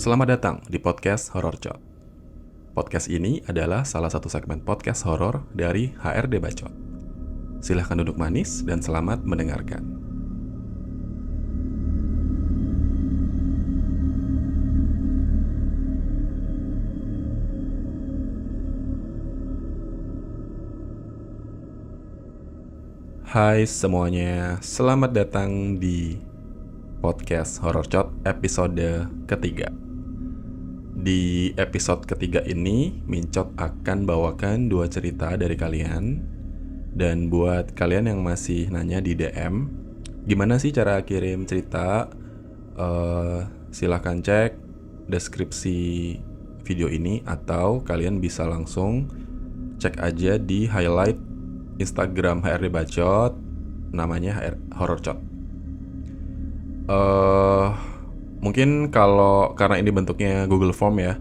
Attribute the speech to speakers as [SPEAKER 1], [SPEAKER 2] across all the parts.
[SPEAKER 1] Selamat datang di podcast Horror Chat. Podcast ini adalah salah satu segmen podcast horor dari HRD Bacot. Silahkan duduk manis dan selamat mendengarkan. Hai semuanya, selamat datang di podcast Horror Chat episode ketiga. Di episode ketiga ini, Mincot akan bawakan 2 cerita dari kalian. Dan buat kalian yang masih nanya di DM, gimana sih cara kirim cerita? Silahkan cek deskripsi video ini, atau kalian bisa langsung cek aja di highlight Instagram HRD Bacot, namanya Horror Chat. Mungkin karena ini bentuknya Google Form ya,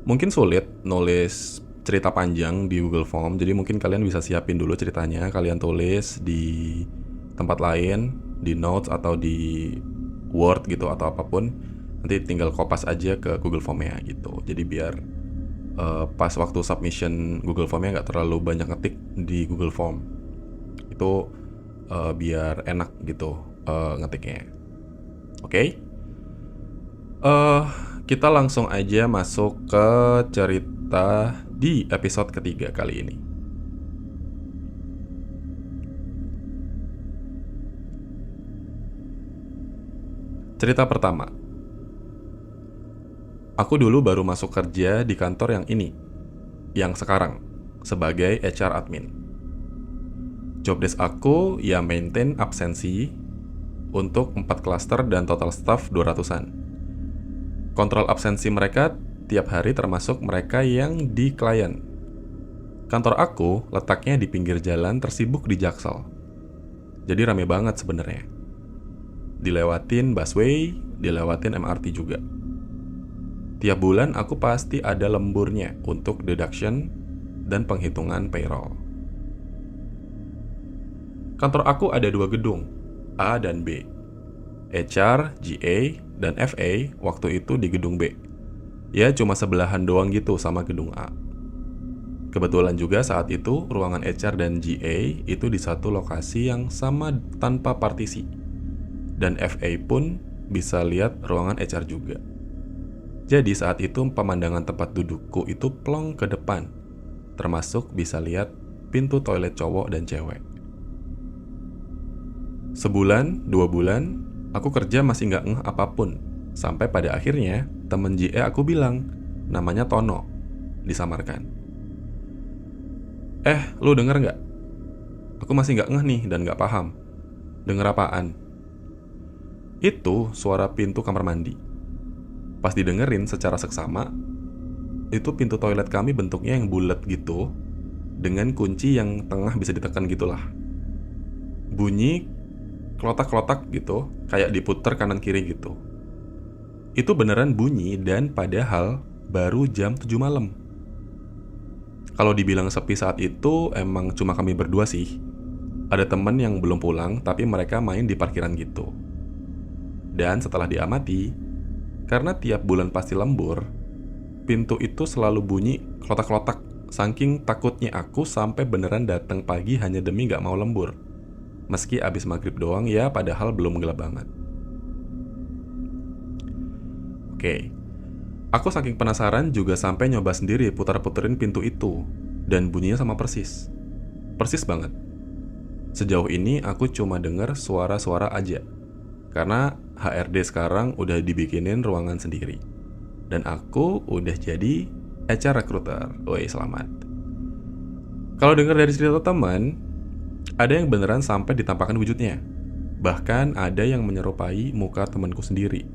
[SPEAKER 1] mungkin sulit nulis cerita panjang di Google Form. Jadi mungkin kalian bisa siapin dulu ceritanya, kalian tulis di tempat lain, di notes atau di Word gitu atau apapun. Nanti tinggal kopas aja ke Google Form-nya gitu. Jadi biar pas waktu submission Google Form-nya nggak terlalu banyak ngetik di Google Form. Itu biar enak gitu ngetiknya. Oke? Kita langsung aja masuk ke cerita di episode ketiga kali ini. Cerita pertama. Aku dulu baru masuk kerja di kantor yang ini, yang sekarang, sebagai HR admin. Jobdesk aku ya maintain absensi untuk 4 klaster dan total staff 200-an. Kontrol absensi mereka tiap hari termasuk mereka yang di klien. Kantor aku letaknya di pinggir jalan tersibuk di Jaksel. Jadi rame banget sebenarnya. Dilewatin busway, dilewatin MRT juga. Tiap bulan aku pasti ada lemburnya untuk deduction dan penghitungan payroll. Kantor aku ada 2 gedung, A dan B. HR, GA, dan FA waktu itu di gedung B. Ya cuma sebelahan doang gitu sama gedung A. Kebetulan juga saat itu ruangan HR dan GA itu di satu lokasi yang sama tanpa partisi. Dan FA pun bisa lihat ruangan HR juga. Jadi saat itu pemandangan tempat dudukku itu plong ke depan, termasuk bisa lihat pintu toilet cowok dan cewek. Sebulan, 2 bulan, aku kerja masih nggak ngeh apapun. Sampai pada akhirnya, temen GA aku bilang, namanya Tono, disamarkan. Lu denger nggak? Aku masih nggak ngeh nih dan nggak paham. Denger apaan? Itu suara pintu kamar mandi. Pas didengerin secara seksama, itu pintu toilet kami bentuknya yang bulat gitu, dengan kunci yang tengah bisa ditekan gitulah. Bunyi klotak-klotak gitu, kayak diputer kanan kiri gitu. Itu beneran bunyi dan padahal baru jam 7 malam. Kalau dibilang sepi saat itu emang cuma kami berdua sih. Ada temen yang belum pulang tapi mereka main di parkiran gitu. Dan setelah diamati, karena tiap bulan pasti lembur, pintu itu selalu bunyi klotak-klotak. Saking takutnya aku sampai beneran datang pagi hanya demi gak mau lembur. Meski abis maghrib doang ya, padahal belum gelap banget. Oke, aku saking penasaran juga sampai nyoba sendiri putar-puterin pintu itu. Dan bunyinya sama persis. Persis banget. Sejauh ini aku cuma denger suara-suara aja. Karena HRD sekarang udah dibikinin ruangan sendiri. Dan aku udah jadi HR recruiter. Woi, selamat. Kalau denger dari cerita teman, ada yang beneran sampai ditampakkan wujudnya. Bahkan ada yang menyerupai muka temanku sendiri.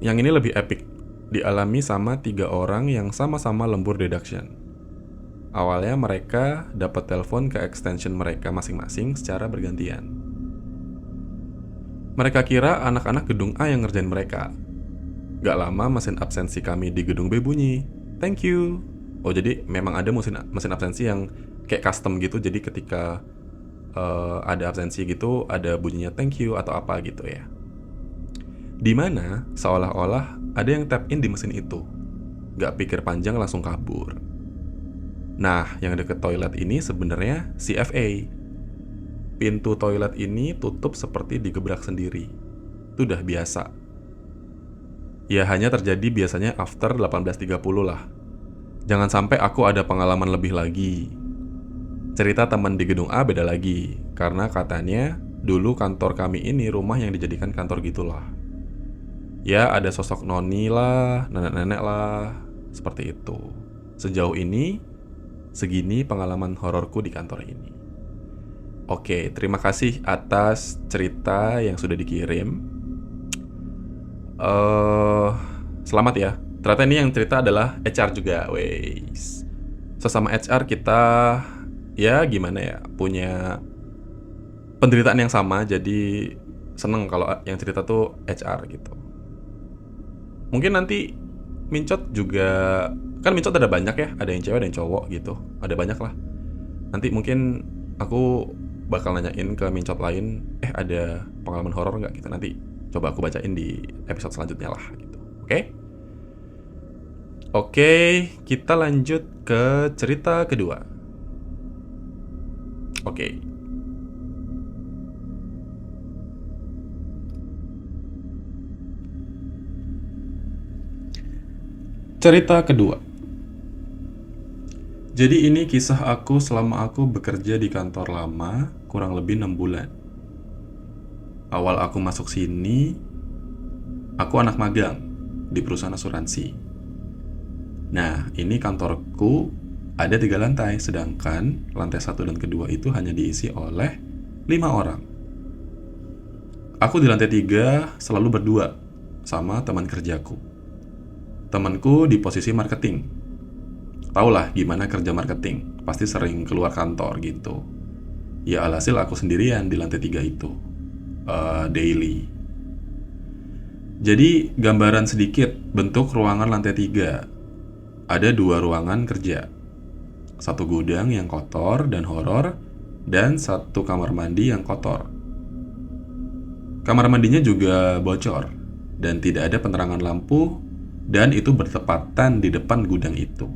[SPEAKER 1] Yang ini lebih epic. Dialami sama 3 orang yang sama-sama lembur deduction. Awalnya mereka dapat telepon ke extension mereka masing-masing secara bergantian. Mereka kira anak-anak gedung A yang ngerjain mereka. Gak lama mesin absensi kami di gedung B bunyi, "Thank you." Oh, jadi memang ada mesin absensi yang kayak custom gitu. Jadi ketika ada absensi gitu, ada bunyinya thank you atau apa gitu ya. Di mana seolah-olah ada yang tap in di mesin itu. Gak pikir panjang langsung kabur. Nah, yang deket toilet ini sebenarnya CFA. Pintu toilet ini tutup seperti digebrak sendiri. Itu udah biasa. Ya hanya terjadi biasanya after 18.30 lah. Jangan sampai aku ada pengalaman lebih lagi. Cerita teman di gedung A beda lagi. Karena katanya dulu kantor kami ini rumah yang dijadikan kantor gitulah. Ya ada sosok noni lah, nenek-nenek lah. Seperti itu. Sejauh ini, segini pengalaman hororku di kantor ini. Oke, terima kasih atas cerita yang sudah dikirim. Selamat ya. Ternyata ini yang cerita adalah HR juga, weis. Sesama HR kita, ya gimana ya, punya penderitaan yang sama. Jadi seneng kalau yang cerita tuh HR gitu. Mungkin nanti Mincot juga, kan Mincot ada banyak ya, ada yang cewek ada yang cowok gitu, ada banyak lah. Nanti mungkin aku bakal nanyain ke Mincot lain, ada pengalaman horor nggak gitu. Nanti coba aku bacain di episode selanjutnya lah gitu. Oke, kita lanjut ke cerita kedua. Oke. Cerita kedua. Jadi ini kisah aku selama aku bekerja di kantor lama kurang lebih 6 bulan. Awal aku masuk sini, aku anak magang di perusahaan asuransi. Nah, ini kantorku ada 3 lantai, sedangkan lantai 1 dan kedua itu hanya diisi oleh 5 orang. Aku di lantai 3 selalu berdua sama teman kerjaku. Temanku di posisi marketing. Taulah gimana kerja marketing, pasti sering keluar kantor gitu. Ya alhasil aku sendirian di lantai 3 itu, daily. Jadi gambaran sedikit bentuk ruangan lantai 3. Ada 2 ruangan kerja. 1 gudang yang kotor dan horor, dan 1 kamar mandi yang kotor. Kamar mandinya juga bocor, dan tidak ada penerangan lampu, dan itu bertepatan di depan gudang itu.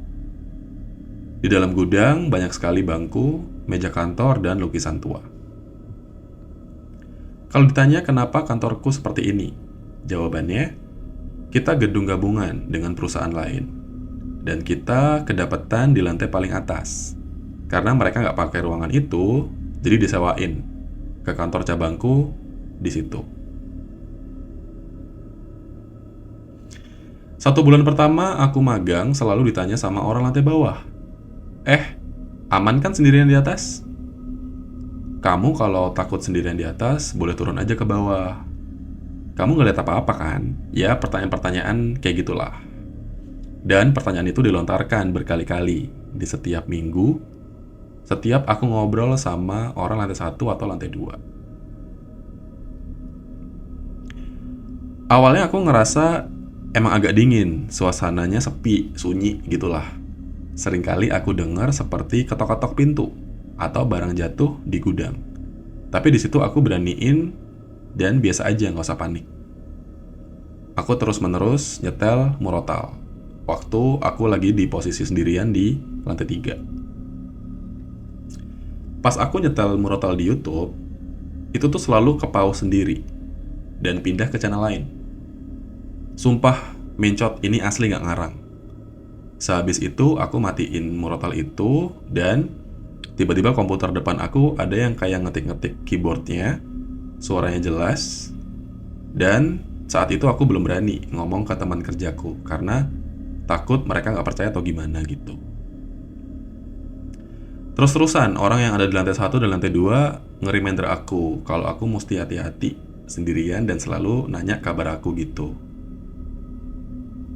[SPEAKER 1] Di dalam gudang banyak sekali bangku, meja kantor, dan lukisan tua. Kalau ditanya kenapa kantorku seperti ini, jawabannya, kita gedung gabungan dengan perusahaan lain. Dan kita kedapatan di lantai paling atas. Karena mereka nggak pakai ruangan itu, jadi disewain ke kantor cabangku di situ. 1 bulan pertama aku magang selalu ditanya sama orang lantai bawah. Aman kan sendirian di atas? Kamu kalau takut sendirian di atas, boleh turun aja ke bawah. Kamu gak lihat apa-apa kan? Ya, pertanyaan-pertanyaan kayak gitulah. Dan pertanyaan itu dilontarkan berkali-kali di setiap minggu, setiap aku ngobrol sama orang lantai 1 atau lantai 2. Awalnya aku ngerasa emang agak dingin, suasananya sepi, sunyi gitulah. Seringkali aku dengar seperti ketok-ketok pintu atau barang jatuh di gudang. Tapi di situ aku beraniin dan biasa aja, nggak usah panik. Aku terus-menerus nyetel murotal waktu aku lagi di posisi sendirian di lantai 3. Pas aku nyetel murotal di YouTube, itu tuh selalu ke pause sendiri dan pindah ke channel lain. Sumpah, Mincot ini asli nggak ngarang. Sehabis itu aku matiin murotal itu dan tiba-tiba komputer depan aku ada yang kayak ngetik-ngetik keyboardnya, suaranya jelas. Dan saat itu aku belum berani ngomong ke teman kerjaku karena takut mereka nggak percaya atau gimana gitu. Terus-terusan orang yang ada di lantai 1 dan lantai 2 nge-reminder aku kalau aku mesti hati-hati sendirian dan selalu nanya kabar aku gitu.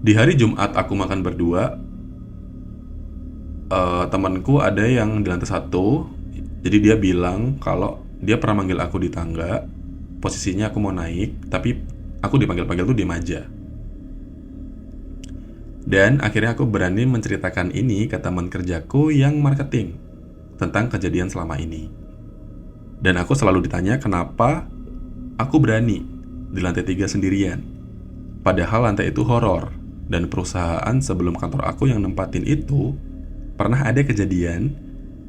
[SPEAKER 1] Di hari Jumat aku makan berdua, temanku ada yang di lantai 1. Jadi dia bilang kalau dia pernah manggil aku di tangga. Posisinya aku mau naik, tapi aku dipanggil-panggil tuh diem aja. Dan akhirnya aku berani menceritakan ini ke teman kerjaku yang marketing tentang kejadian selama ini. Dan aku selalu ditanya kenapa aku berani di lantai 3 sendirian. Padahal lantai itu horor, dan perusahaan sebelum kantor aku yang nempatin itu pernah ada kejadian,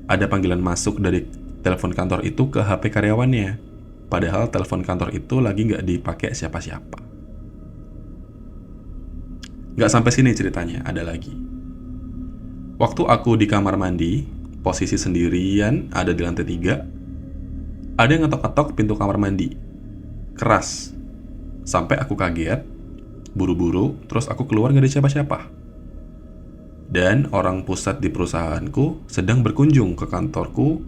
[SPEAKER 1] ada panggilan masuk dari telepon kantor itu ke HP karyawannya. Padahal telepon kantor itu lagi nggak dipakai siapa-siapa. Nggak sampai sini ceritanya, ada lagi. Waktu aku di kamar mandi, posisi sendirian, ada di lantai 3, ada yang ngetok-ngetok pintu kamar mandi. Keras. Sampai aku kaget, buru-buru, terus aku keluar gak ada siapa-siapa. Dan orang pusat di perusahaanku sedang berkunjung ke kantorku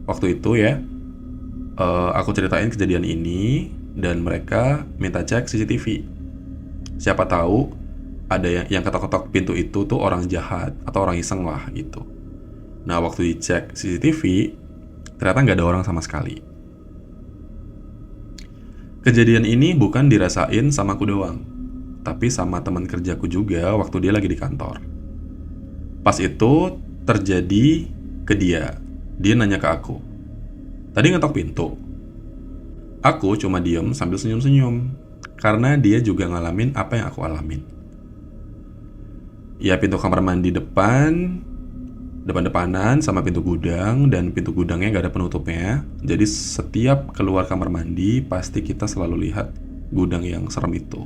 [SPEAKER 1] waktu itu ya. Aku ceritain kejadian ini dan mereka minta cek CCTV. Siapa tahu ada yang ketok-ketok pintu itu tuh orang jahat atau orang iseng lah gitu. Nah waktu dicek CCTV ternyata nggak ada orang sama sekali. Kejadian ini bukan dirasain sama aku doang, tapi sama teman kerjaku juga waktu dia lagi di kantor. Pas itu terjadi ke dia. Dia nanya ke aku, "Tadi ngetok pintu?" Aku cuma diem sambil senyum-senyum, karena dia juga ngalamin apa yang aku alamin. Ya pintu kamar mandi depan-depanan sama pintu gudang, dan pintu gudangnya gak ada penutupnya. Jadi setiap keluar kamar mandi pasti kita selalu lihat gudang yang serem itu.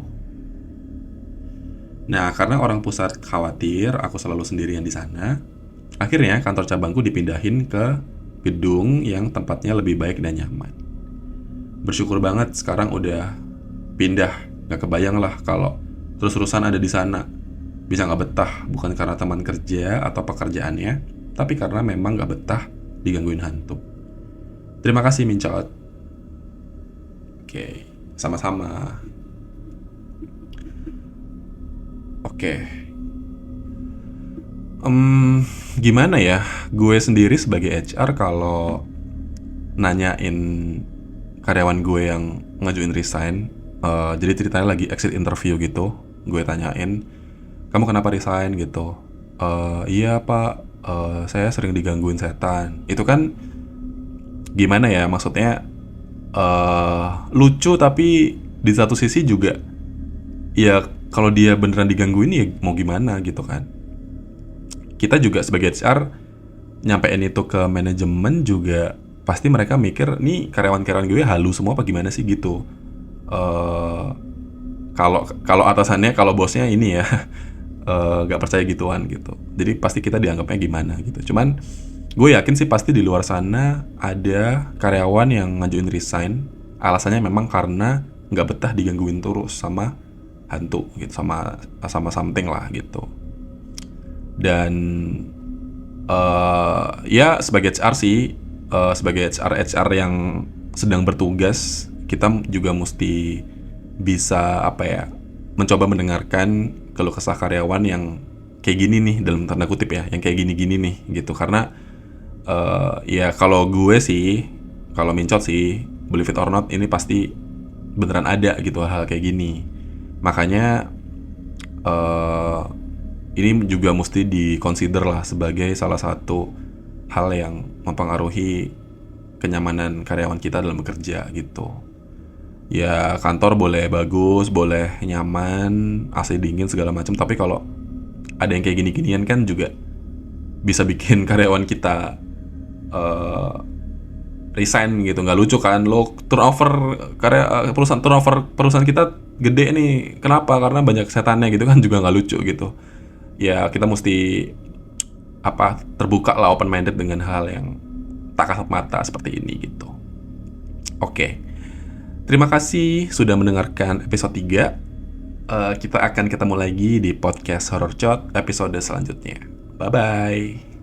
[SPEAKER 1] Nah karena orang pusat khawatir aku selalu sendirian di sana, akhirnya kantor cabangku dipindahin ke gedung yang tempatnya lebih baik dan nyaman. Bersyukur banget sekarang udah pindah. Gak kebayang lah kalau terus-terusan ada di sana. Bisa gak betah, bukan karena teman kerja atau pekerjaannya, tapi karena memang gak betah digangguin hantu. Terima kasih Mincot. Oke, sama-sama. Oke. Gimana ya? Gue sendiri sebagai HR kalau nanyain karyawan gue yang ngajuin resign, jadi ceritanya lagi exit interview gitu, gue tanyain, "Kamu kenapa resign?" gitu. "Iya pak, saya sering digangguin setan." Itu kan gimana ya, maksudnya lucu tapi di satu sisi juga ya kalau dia beneran digangguin ya mau gimana gitu kan. Kita juga sebagai HR nyampein itu ke manajemen juga pasti mereka mikir nih karyawan-karyawan gue halu semua apa gimana sih gitu. Kalau atasannya, kalau bosnya ini ya gak percaya gituan gitu. Jadi pasti kita dianggapnya gimana gitu. Cuman gue yakin sih pasti di luar sana ada karyawan yang ngajuin resign alasannya memang karena gak betah digangguin terus sama hantu gitu, sama something lah gitu. Dan ya sebagai HR sih, sebagai HR yang sedang bertugas, kita juga mesti bisa mencoba mendengarkan keluh kesah karyawan yang kayak gini nih, dalam tanda kutip ya, yang kayak gini-gini nih gitu. Karena ya kalau gue sih, kalau Mincot sih, believe it or not, ini pasti beneran ada gitu hal kayak gini. Makanya ini juga mesti di-consider lah sebagai salah satu hal yang mempengaruhi kenyamanan karyawan kita dalam bekerja gitu. Ya kantor boleh bagus, boleh nyaman, AC dingin segala macam, tapi kalau ada yang kayak gini-ginian kan juga bisa bikin karyawan kita resign gitu. Nggak lucu kan, lo turnover perusahaan kita gede nih, kenapa? Karena banyak setannya gitu kan, juga nggak lucu gitu. Ya kita mesti terbuka lah, open minded dengan hal yang tak kasat mata seperti ini gitu. Oke. Terima kasih sudah mendengarkan episode 3. Kita akan ketemu lagi di podcast Horror Chat episode selanjutnya. Bye bye.